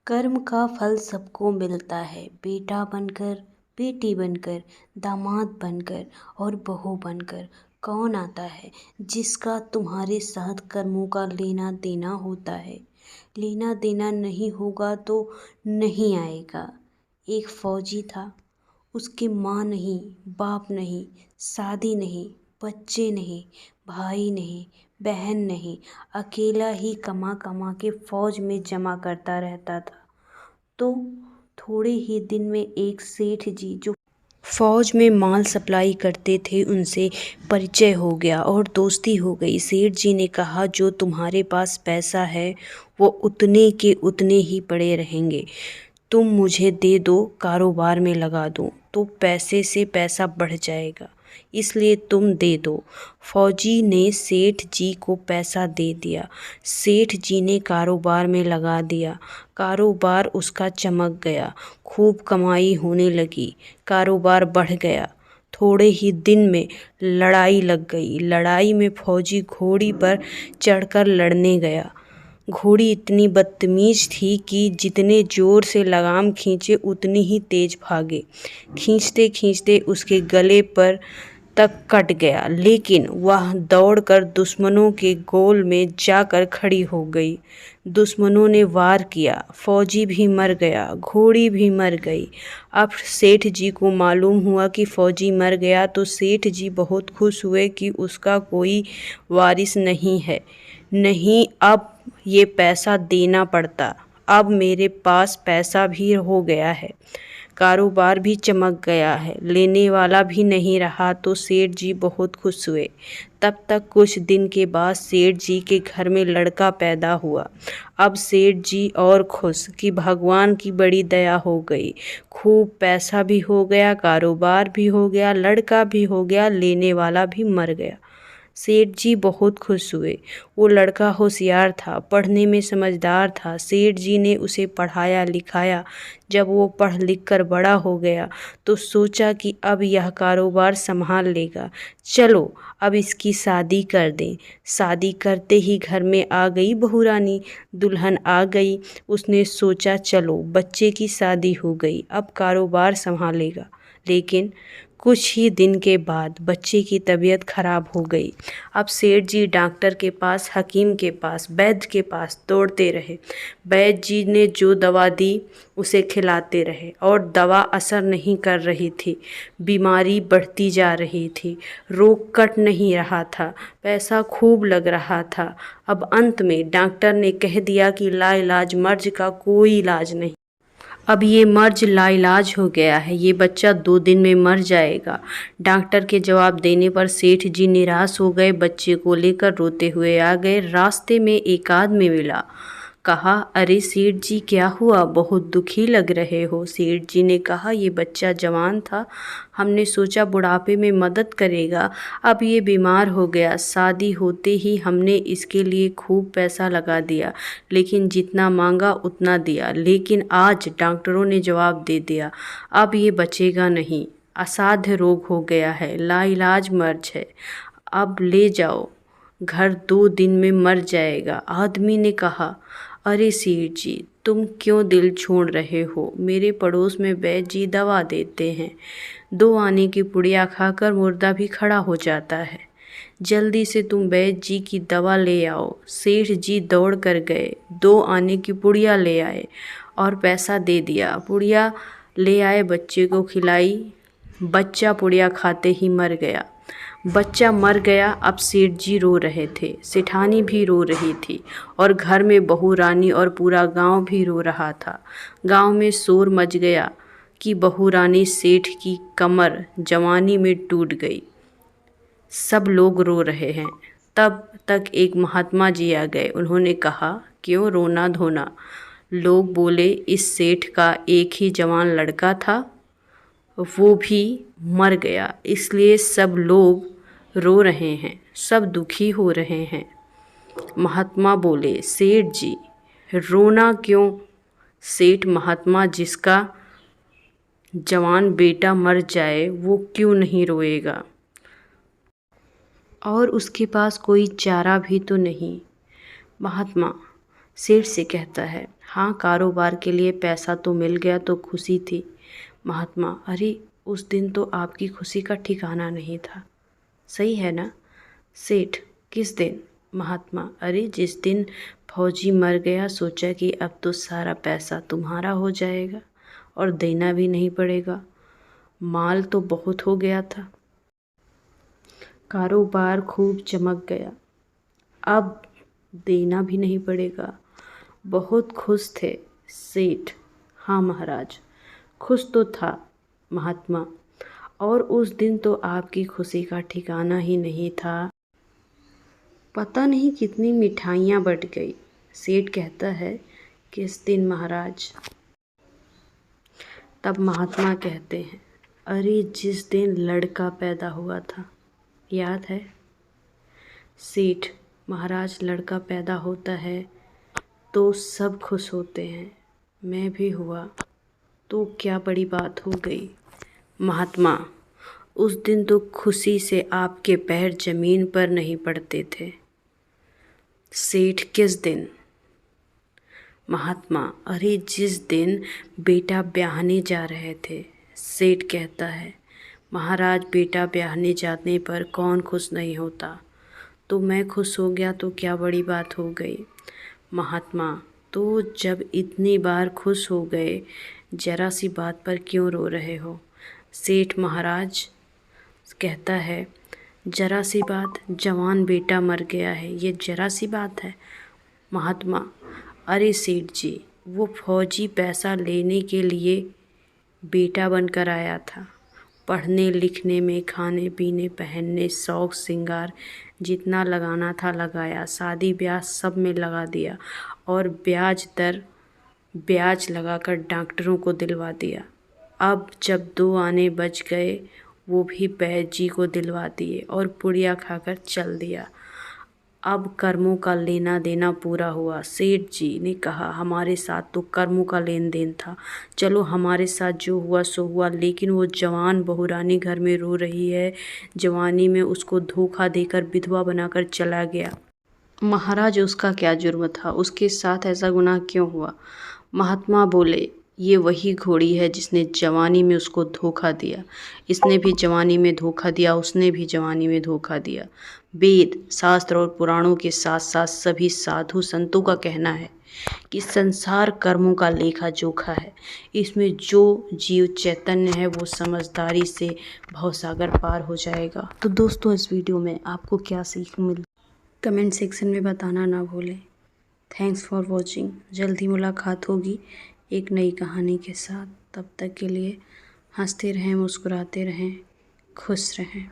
कर्म का फल सबको मिलता है, बेटा बनकर, बेटी बनकर, दामाद बनकर और बहू बनकर। कौन आता है जिसका तुम्हारे साथ कर्मों का लेना देना होता है। लेना देना नहीं होगा तो नहीं आएगा। एक फौजी था, उसकी माँ नहीं, बाप नहीं, शादी नहीं, बच्चे नहीं, भाई नहीं, बहन नहीं, अकेला ही कमा कमा के फौज में जमा करता रहता था। तो थोड़े ही दिन में एक सेठ जी जो फौज में माल सप्लाई करते थे उनसे परिचय हो गया और दोस्ती हो गई। सेठ जी ने कहा, जो तुम्हारे पास पैसा है वो उतने के उतने ही पड़े रहेंगे, तुम मुझे दे दो, कारोबार में लगा दूं तो पैसे से पैसा बढ़ जाएगा, इसलिए तुम दे दो। फौजी ने सेठ जी को पैसा दे दिया। सेठ जी ने कारोबार में लगा दिया। कारोबार उसका चमक गया, खूब कमाई होने लगी, कारोबार बढ़ गया। थोड़े ही दिन में लड़ाई लग गई। लड़ाई में फौजी घोड़ी पर चढ़कर लड़ने गया। घोड़ी इतनी बदतमीज थी कि जितने जोर से लगाम खींचे उतनी ही तेज भागे। खींचते खींचते उसके गले पर तक कट गया, लेकिन वह दौड़कर दुश्मनों के गोल में जाकर खड़ी हो गई। दुश्मनों ने वार किया, फौजी भी मर गया, घोड़ी भी मर गई। अब सेठ जी को मालूम हुआ कि फौजी मर गया तो सेठ जी बहुत खुश हुए कि उसका कोई वारिस नहीं है। नहीं, अब ये पैसा देना पड़ता, अब मेरे पास पैसा भी हो गया है, कारोबार भी चमक गया है, लेने वाला भी नहीं रहा। तो सेठ जी बहुत खुश हुए। तब तक कुछ दिन के बाद सेठ जी के घर में लड़का पैदा हुआ। अब सेठ जी और खुश कि भगवान की बड़ी दया हो गई, खूब पैसा भी हो गया, कारोबार भी हो गया, लड़का भी हो गया, लेने वाला भी मर गया। सेठ जी बहुत खुश हुए। वो लड़का होशियार था, पढ़ने में समझदार था। सेठ जी ने उसे पढ़ाया लिखाया। जब वो पढ़ लिख कर बड़ा हो गया तो सोचा कि अब यह कारोबार संभाल लेगा, चलो अब इसकी शादी कर दें। शादी करते ही घर में आ गई बहू रानी, दुल्हन आ गई। उसने सोचा चलो बच्चे की शादी हो गई, अब कारोबार संभालेगा। लेकिन कुछ ही दिन के बाद बच्चे की तबीयत खराब हो गई। अब सेठ जी डॉक्टर के पास, हकीम के पास, वैद्य के पास दौड़ते रहे। वैद्य जी ने जो दवा दी उसे खिलाते रहे और दवा असर नहीं कर रही थी। बीमारी बढ़ती जा रही थी, रोग कट नहीं रहा था, पैसा खूब लग रहा था। अब अंत में डॉक्टर ने कह दिया कि लाइलाज मर्ज का कोई इलाज नहीं। अब ये मर्ज लाइलाज हो गया है, ये बच्चा 2 दिन में मर जाएगा। डॉक्टर के जवाब देने पर सेठ जी निराश हो गए, बच्चे को लेकर रोते हुए आ गए। रास्ते में एक आदमी मिला। कहा, अरे सेठ जी क्या हुआ, बहुत दुखी लग रहे हो। सेठ जी ने कहा, ये बच्चा जवान था, हमने सोचा बुढ़ापे में मदद करेगा, अब ये बीमार हो गया। शादी होते ही हमने इसके लिए खूब पैसा लगा दिया, लेकिन जितना मांगा उतना दिया, लेकिन आज डॉक्टरों ने जवाब दे दिया अब ये बचेगा नहीं, असाध्य रोग हो गया है, लाइलाज मर्ज है, अब ले जाओ घर, 2 दिन में मर जाएगा। आदमी ने कहा, अरे सेठ जी तुम क्यों दिल छोड़ रहे हो, मेरे पड़ोस में वैद्य जी दवा देते हैं, 2 आने की पुड़िया खाकर मुर्दा भी खड़ा हो जाता है, जल्दी से तुम वैद्य जी की दवा ले आओ। सेठ जी दौड़ कर गए, 2 आने की पुड़िया ले आए और पैसा दे दिया। पुड़िया ले आए, बच्चे को खिलाई, बच्चा पुड़िया खाते ही मर गया। बच्चा मर गया। अब सेठ जी रो रहे थे, सेठानी भी रो रही थी और घर में बहू रानी और पूरा गांव भी रो रहा था। गांव में शोर मच गया कि बहू रानी सेठ की कमर जवानी में टूट गई। सब लोग रो रहे हैं। तब तक एक महात्मा जी आ गए। उन्होंने कहा, क्यों रोना धोना। लोग बोले, इस सेठ का एक ही जवान लड़का था, वो भी मर गया, इसलिए सब लोग रो रहे हैं, सब दुखी हो रहे हैं। महात्मा बोले, सेठ जी रोना क्यों। सेठ महात्मा, जिसका जवान बेटा मर जाए वो क्यों नहीं रोएगा, और उसके पास कोई चारा भी तो नहीं। महात्मा सेठ से कहता है, हाँ, कारोबार के लिए पैसा तो मिल गया तो खुशी थी। महात्मा, अरे उस दिन तो आपकी खुशी का ठिकाना नहीं था, सही है ना? सेठ, किस दिन? महात्मा, अरे जिस दिन फौजी मर गया सोचा कि अब तो सारा पैसा तुम्हारा हो जाएगा और देना भी नहीं पड़ेगा। माल तो बहुत हो गया था, कारोबार खूब चमक गया, अब देना भी नहीं पड़ेगा। बहुत खुश थे सेठ। हाँ महाराज, खुश तो था महात्मा, और उस दिन तो आपकी खुशी का ठिकाना ही नहीं था। पता नहीं कितनी मिठाइयाँ बट गई। सेठ कहता है, किस दिन महाराज? तब महात्मा कहते हैं, अरे जिस दिन लड़का पैदा हुआ था, याद है? सेठ, महाराज लड़का पैदा होता है तो सब खुश होते हैं, मैं भी हुआ तो क्या बड़ी बात हो गई। महात्मा, उस दिन तो खुशी से आपके पैर जमीन पर नहीं पड़ते थे। सेठ, किस दिन? महात्मा, अरे जिस दिन बेटा ब्याहने जा रहे थे। सेठ कहता है, महाराज बेटा ब्याहने जाने पर कौन खुश नहीं होता, तो मैं खुश हो गया तो क्या बड़ी बात हो गई। महात्मा, तो जब इतनी बार खुश हो गए, जरा सी बात पर क्यों रो रहे हो? सेठ, महाराज कहता है, जरा सी बात, जवान बेटा मर गया है, ये जरा सी बात है। महात्मा, अरे सेठ जी, वो फौजी पैसा लेने के लिए बेटा बनकर आया था। पढ़ने लिखने में, खाने पीने पहनने, शौक श्रृंगार जितना लगाना था लगाया, शादी ब्याह सब में लगा दिया और ब्याज लगाकर डॉक्टरों को दिलवा दिया। अब जब 2 आने बच गए वो भी बैद जी को दिलवा दिए और पुड़िया खाकर चल दिया। अब कर्मों का लेना देना पूरा हुआ। सेठ जी ने कहा, हमारे साथ तो कर्मों का लेन देन था, चलो हमारे साथ जो हुआ सो हुआ, लेकिन वो जवान बहुरानी घर में रो रही है, जवानी में उसको धोखा देकर विधवा बनाकर चला गया। महाराज उसका क्या जुर्म था, उसके साथ ऐसा गुनाह क्यों हुआ? महात्मा बोले, ये वही घोड़ी है जिसने जवानी में उसको धोखा दिया, इसने भी जवानी में धोखा दिया, उसने भी जवानी में धोखा दिया। वेद शास्त्र और पुराणों के साथ साथ सभी साधु संतों का कहना है कि संसार कर्मों का लेखा जोखा है, इसमें जो जीव चैतन्य है वो समझदारी से भवसागर पार हो जाएगा। तो दोस्तों, इस वीडियो में आपको क्या सीख मिली, कमेंट सेक्शन में बताना ना भूलें। Thanks for watching. जल्दी मुलाकात होगी एक नई कहानी के साथ। तब तक के लिए हंसते रहें, मुस्कुराते रहें, खुश रहें।